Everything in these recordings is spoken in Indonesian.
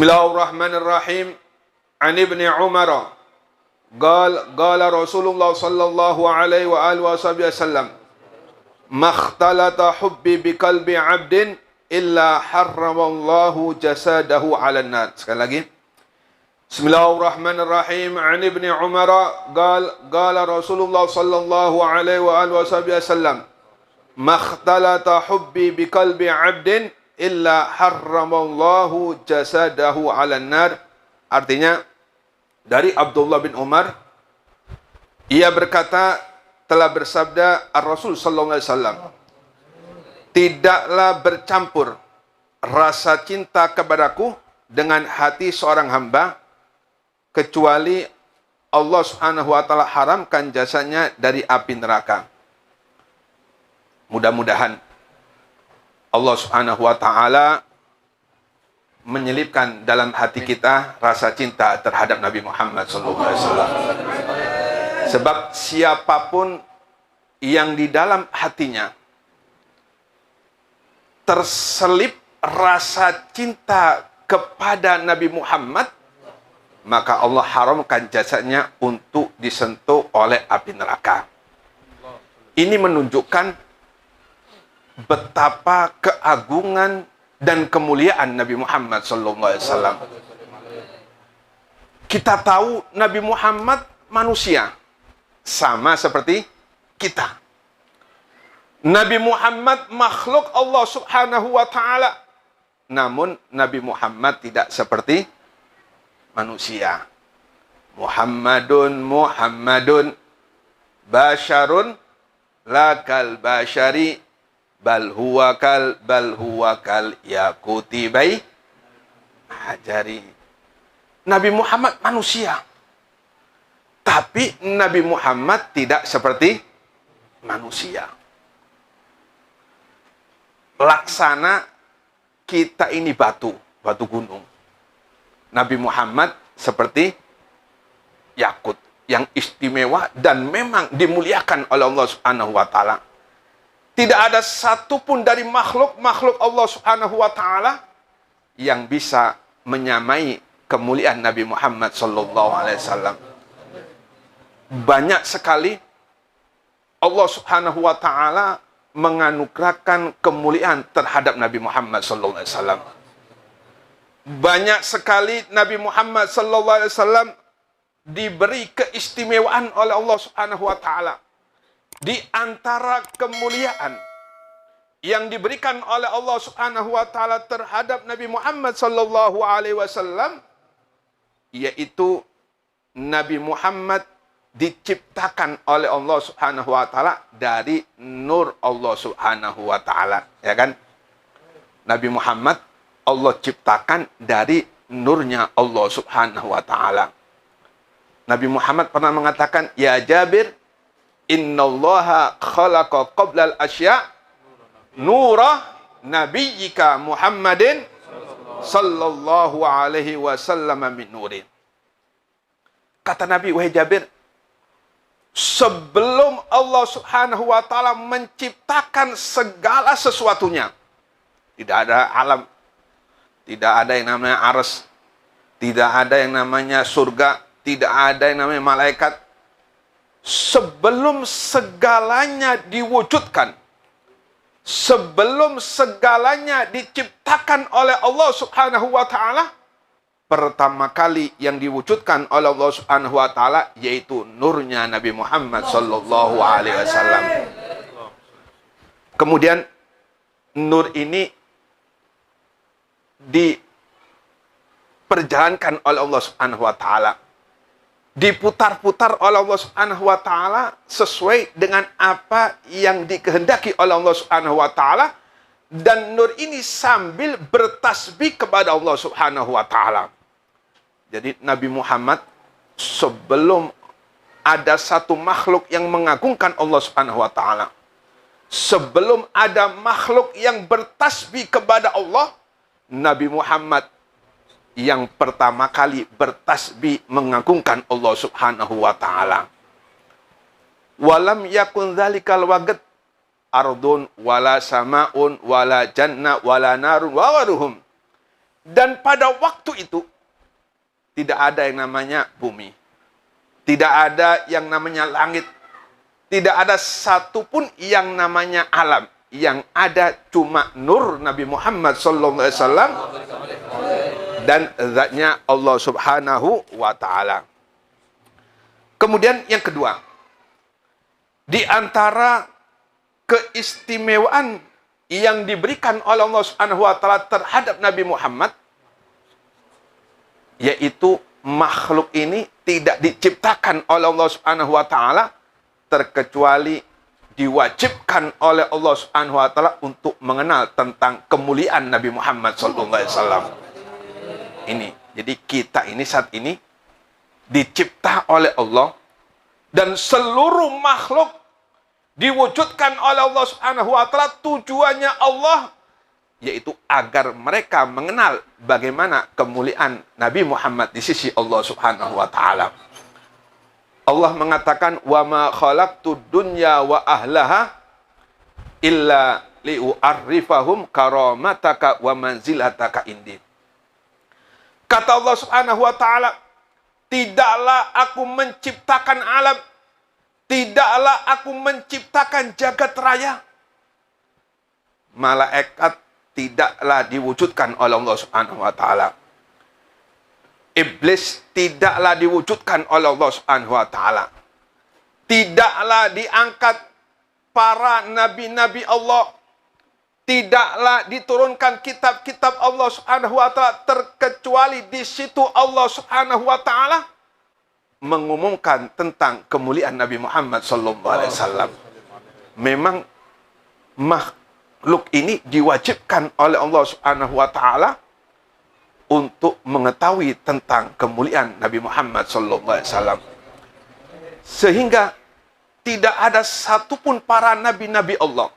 Bismillahirrahmanirrahim. An Ibni Umar qala Rasulullah sallallahu alaihi wa alihi wasallam makhtalata hubbi bi qalbi 'abdin illa harramallahu jasadahu 'alan nar. Sekali lagi. Bismillahirrahmanirrahim. An Ibni Umar qala Rasulullah sallallahu alaihi wa alihi wasallam makhtalata hubbi bi qalbi 'abdin illa harramallahu jasadahu 'alan nar. Artinya dari Abdullah bin Umar, ia berkata, telah bersabda Ar-Rasul sallallahu alaihi wasallam, tidaklah bercampur rasa cinta kepadaku dengan hati seorang hamba kecuali Allah Subhanahu wa taala haramkan jasanya dari api neraka. Mudah-mudahan Allah Subhanahu wa taala menyelipkan dalam hati kita rasa cinta terhadap Nabi Muhammad SAW. Sebab siapapun yang di dalam hatinya terselip rasa cinta kepada Nabi Muhammad, maka Allah haramkan jasadnya untuk disentuh oleh api neraka. Ini menunjukkan betapa keagungan dan kemuliaan Nabi Muhammad SAW. Kita tahu Nabi Muhammad manusia, sama seperti kita. Nabi Muhammad makhluk Allah Subhanahu wa taala. Namun Nabi Muhammad tidak seperti manusia. Muhammadun basyarun lakal basyari bal huwa kal yaquti bai hajari. Nabi Muhammad manusia, tapi Nabi Muhammad tidak seperti manusia. Laksana kita ini batu gunung. Nabi Muhammad seperti yakut yang istimewa dan memang dimuliakan oleh Allah Subhanahu wa taala. Tidak ada satupun dari makhluk Allah Subhanahu wa taala yang bisa menyamai kemuliaan Nabi Muhammad sallallahu alaihi wasallam. Banyak sekali Allah Subhanahu wa taala menganugerahkan kemuliaan terhadap Nabi Muhammad sallallahu alaihi wasallam. Banyak sekali Nabi Muhammad sallallahu alaihi wasallam diberi keistimewaan oleh Allah Subhanahu wa taala. Di antara kemuliaan yang diberikan oleh Allah Subhanahu wa taala terhadap Nabi Muhammad sallallahu alaihi wasallam, yaitu Nabi Muhammad diciptakan oleh Allah Subhanahu wa taala dari nur Allah Subhanahu wa taala, ya kan? Nabi Muhammad Allah ciptakan dari nurnya Allah Subhanahu wa taala. Nabi Muhammad pernah mengatakan, "Ya Jabir, innallaha khalaqa qablal asya nura nabiyyika Muhammadin sallallahu alaihi wasallam min nurin." Kata Nabi, wahai Jabir, sebelum Allah Subhanahu wa taala menciptakan segala sesuatunya, tidak ada alam, tidak ada yang namanya arsy, tidak ada yang namanya surga, tidak ada yang namanya malaikat. Sebelum segalanya diwujudkan, sebelum segalanya diciptakan oleh Allah Subhanahu wa taala, pertama kali yang diwujudkan oleh Allah Subhanahu wa taala yaitu nurnya Nabi Muhammad sallallahu alaihi wasallam. Kemudian nur ini diperjalankan oleh Allah Subhanahu wa taala, diputar-putar oleh Allah Subhanahu wa taala sesuai dengan apa yang dikehendaki oleh Allah Subhanahu wa taala, dan nur ini sambil bertasbih kepada Allah Subhanahu wa taala. Jadi Nabi Muhammad sebelum ada satu makhluk yang mengagungkan Allah Subhanahu wa taala, sebelum ada makhluk yang bertasbih kepada Allah, Nabi Muhammad yang pertama kali bertasbih mengagungkan Allah Subhanahu wa taala. Walam yakun dzalikal waqt ardun wala samaun wala janna wala narun wa waruhum Dan pada waktu itu, tidak ada yang namanya bumi. Tidak ada yang namanya langit. Tidak ada satupun yang namanya alam. Yang ada cuma nur Nabi Muhammad SAW dan zatnya Allah Subhanahu wa Ta'ala. Kemudian yang kedua, di antara keistimewaan yang diberikan oleh Allah Subhanahu wa Ta'ala terhadap Nabi Muhammad, yaitu makhluk ini tidak diciptakan oleh Allah Subhanahu wa Ta'ala terkecuali diwajibkan oleh Allah Subhanahu wa Ta'ala untuk mengenal tentang kemuliaan Nabi Muhammad SAW. Ini, jadi kita ini saat ini dicipta oleh Allah dan seluruh makhluk diwujudkan oleh Allah Subhanahu wa Ta'ala. Tujuannya Allah yaitu agar mereka mengenal bagaimana kemuliaan Nabi Muhammad di sisi Allah Subhanahu wa Ta'ala. Allah mengatakan, wa ma khalaqtud dunya wa ahlaha illa liu'arrifahum karamataka wa manzilataka indi. Kata Allah Subhanahu wa Ta'ala, tidaklah aku menciptakan alam, tidaklah aku menciptakan jagat raya, malaikat tidaklah diwujudkan oleh Allah Subhanahu wa Ta'ala. Iblis tidaklah diwujudkan oleh Allah Subhanahu wa Ta'ala. Tidaklah diangkat para nabi-nabi Allah. Tidaklah diturunkan kitab-kitab Allah Subhanahu wa Ta'ala terkecuali di situ Allah Subhanahu wa Ta'ala mengumumkan tentang kemuliaan Nabi Muhammad sallallahu alaihi wasallam. Memang makhluk ini diwajibkan oleh Allah Subhanahu wa Ta'ala untuk mengetahui tentang kemuliaan Nabi Muhammad SAW. Sehingga tidak ada satupun para nabi-nabi Allah,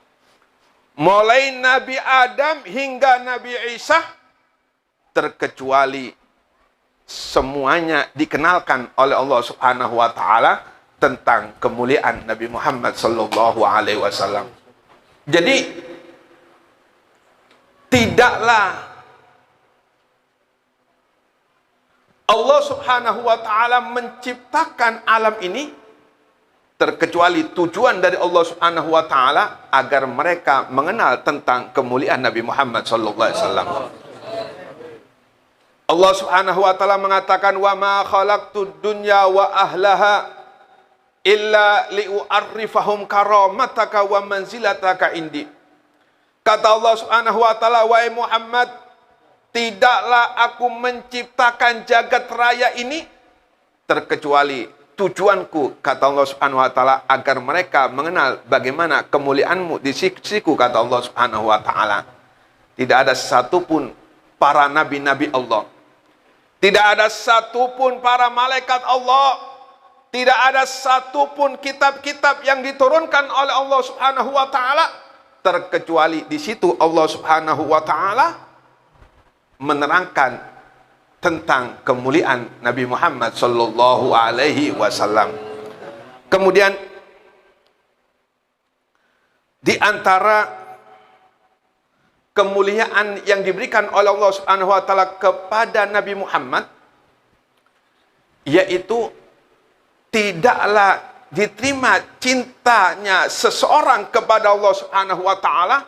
mulai Nabi Adam hingga Nabi Isa, terkecuali semuanya dikenalkan oleh Allah Subhanahu wa Ta'ala tentang kemuliaan Nabi Muhammad SAW. Jadi tidaklah Allah Subhanahu wa Ta'ala menciptakan alam ini terkecuali tujuan dari Allah Subhanahu wa Ta'ala agar mereka mengenal tentang kemuliaan Nabi Muhammad sallallahu alaihi wasallam. Allah Subhanahu wa Ta'ala mengatakan, wa ma khalaqtud dunya wa ahlaha illa liu'arrifahum karamataka wa manzilataka indi. Kata Allah Subhanahu wa Ta'ala, wahai Muhammad, tidaklah aku menciptakan jagat raya ini terkecuali tujuanku, kata Allah Subhanahu wa Ta'ala, agar mereka mengenal bagaimana kemuliaanmu di sisiku, kata Allah Subhanahu wa Ta'ala. Tidak ada satupun para nabi-nabi Allah, tidak ada satupun para malaikat Allah, tidak ada satupun kitab-kitab yang diturunkan oleh Allah Subhanahu wa Ta'ala terkecuali di situ Allah Subhanahu wa Ta'ala menerangkan tentang kemuliaan Nabi Muhammad sallallahu alaihi wasallam. Kemudian di antara kemuliaan yang diberikan oleh Allah Subhanahu wa Ta'ala kepada Nabi Muhammad, yaitu tidaklah diterima cintanya seseorang kepada Allah Subhanahu wa Ta'ala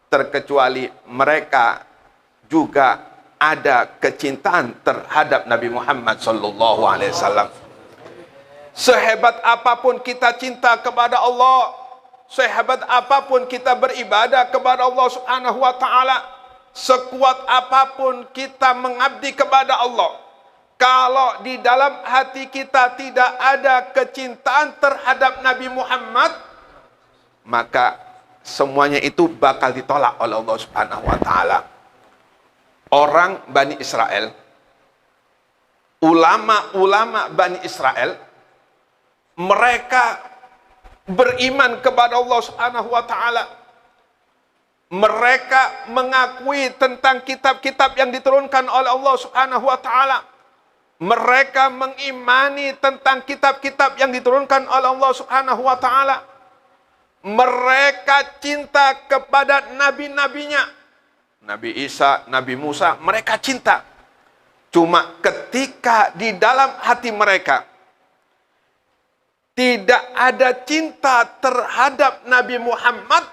terkecuali mereka juga ada kecintaan terhadap Nabi Muhammad sallallahu alaihi wasallam. Sehebat apapun kita cinta kepada Allah, sehebat apapun kita beribadah kepada Allah Subhanahu wa Ta'ala, sekuat apapun kita mengabdi kepada Allah, kalau di dalam hati kita tidak ada kecintaan terhadap Nabi Muhammad, maka semuanya itu bakal ditolak oleh Allah Subhanahu wa Ta'ala. Orang Bani Israel, ulama-ulama Bani Israel, mereka beriman kepada Allah Subhanahu wa Ta'ala. Mereka mengakui tentang kitab-kitab yang diturunkan oleh Allah Subhanahu wa Ta'ala. Mereka mengimani tentang kitab-kitab yang diturunkan oleh Allah Subhanahu wa Ta'ala. Mereka cinta kepada nabi-nabinya. Nabi Isa, Nabi Musa, mereka cinta. Cuma ketika di dalam hati mereka tidak ada cinta terhadap Nabi Muhammad,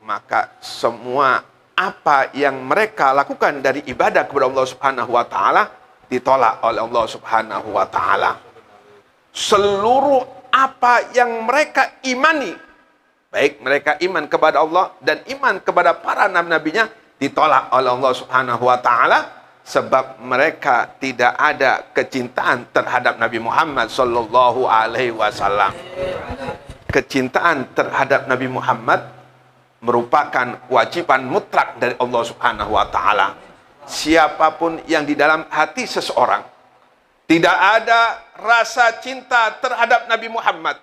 maka semua apa yang mereka lakukan dari ibadah kepada Allah Subhanahu wa taala ditolak oleh Allah Subhanahu wa taala. Seluruh apa yang mereka imani, baik mereka iman kepada Allah dan iman kepada para nabi-nabinya, ditolak oleh Allah Subhanahu wa taala sebab mereka tidak ada kecintaan terhadap Nabi Muhammad sallallahu alaihi wasallam. Kecintaan terhadap Nabi Muhammad merupakan kewajiban mutlak dari Allah Subhanahu wa taala. Siapapun yang di dalam hati seseorang tidak ada rasa cinta terhadap Nabi Muhammad,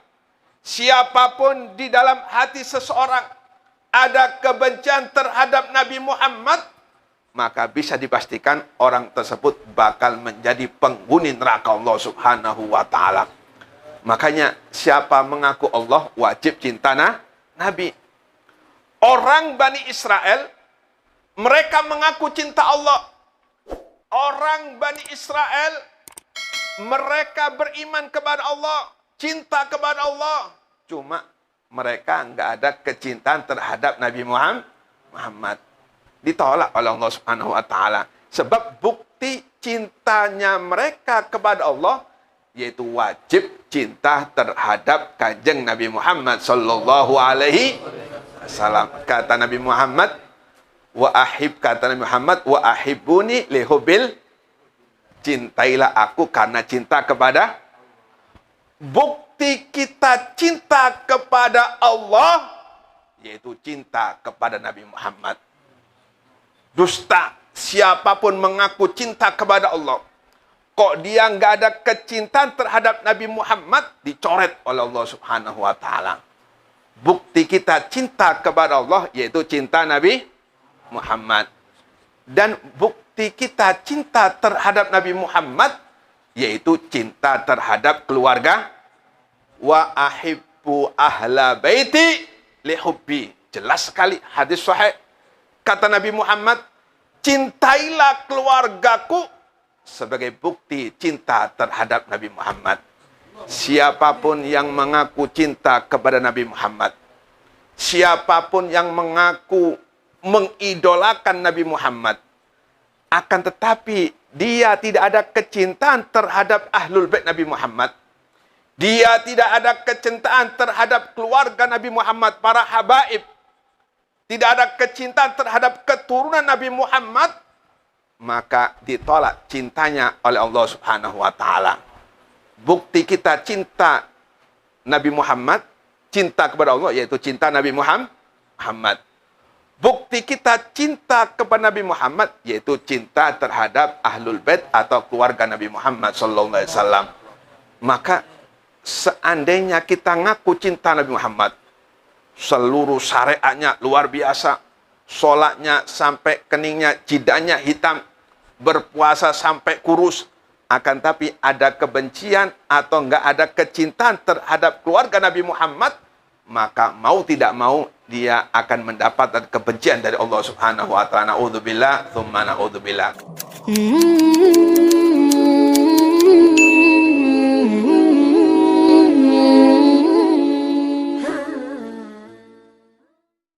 siapapun di dalam hati seseorang ada kebencian terhadap Nabi Muhammad, maka bisa dipastikan orang tersebut bakal menjadi penghuni neraka Allah Subhanahu wa taala. Makanya siapa mengaku Allah wajib cinta Nabi. Orang Bani Israel, mereka mengaku cinta Allah. Orang Bani Israel, mereka beriman kepada Allah, cinta kepada Allah. Cuma mereka nggak ada kecintaan terhadap Nabi Muhammad. Ditolak oleh Allah Subhanahu wa taala. Sebab bukti cintanya mereka kepada Allah yaitu wajib cinta terhadap Kanjeng Nabi Muhammad sallallahu alaihi wasallam. Kata Nabi Muhammad, kata Nabi Muhammad, wa ahibbuni lihubil, cintailah aku karena cinta kepada. Bukti kita cinta kepada Allah yaitu cinta kepada Nabi Muhammad. Dusta siapapun mengaku cinta kepada Allah, kok dia nggak ada kecintaan terhadap Nabi Muhammad, dicoret oleh Allah Subhanahu wa taala. Bukti kita cinta kepada Allah yaitu cinta Nabi Muhammad. Dan bukti kita cinta terhadap Nabi Muhammad yaitu cinta terhadap keluarga. Wa ahibbu ahla baiti lihubbi. Jelas sekali hadis sahih. Kata Nabi Muhammad, cintailah keluargaku sebagai bukti cinta terhadap Nabi Muhammad. Siapapun yang mengaku cinta kepada Nabi Muhammad, siapapun yang mengaku mengidolakan Nabi Muhammad, akan tetapi dia tidak ada kecintaan terhadap ahlul bait Nabi Muhammad, dia tidak ada kecintaan terhadap keluarga Nabi Muhammad, para habaib, tidak ada kecintaan terhadap keturunan Nabi Muhammad, maka ditolak cintanya oleh Allah Subhanahu wa taala. Bukti kita cinta Nabi Muhammad, cinta kepada Allah yaitu cinta Nabi Muhammad. Bukti kita cinta kepada Nabi Muhammad yaitu cinta terhadap ahlul bait atau keluarga Nabi Muhammad sallallahu alaihi wasallam. Maka seandainya kita ngaku cinta Nabi Muhammad, seluruh syariatnya luar biasa, sholatnya sampai keningnya, jidahnya hitam, berpuasa sampai kurus, akan tapi ada kebencian atau enggak ada kecintaan terhadap keluarga Nabi Muhammad, maka mau tidak mau dia akan mendapatkan kebencian dari Allah Subhanahu wa taala. Na'udzubillah, tsumma na'udzubillah.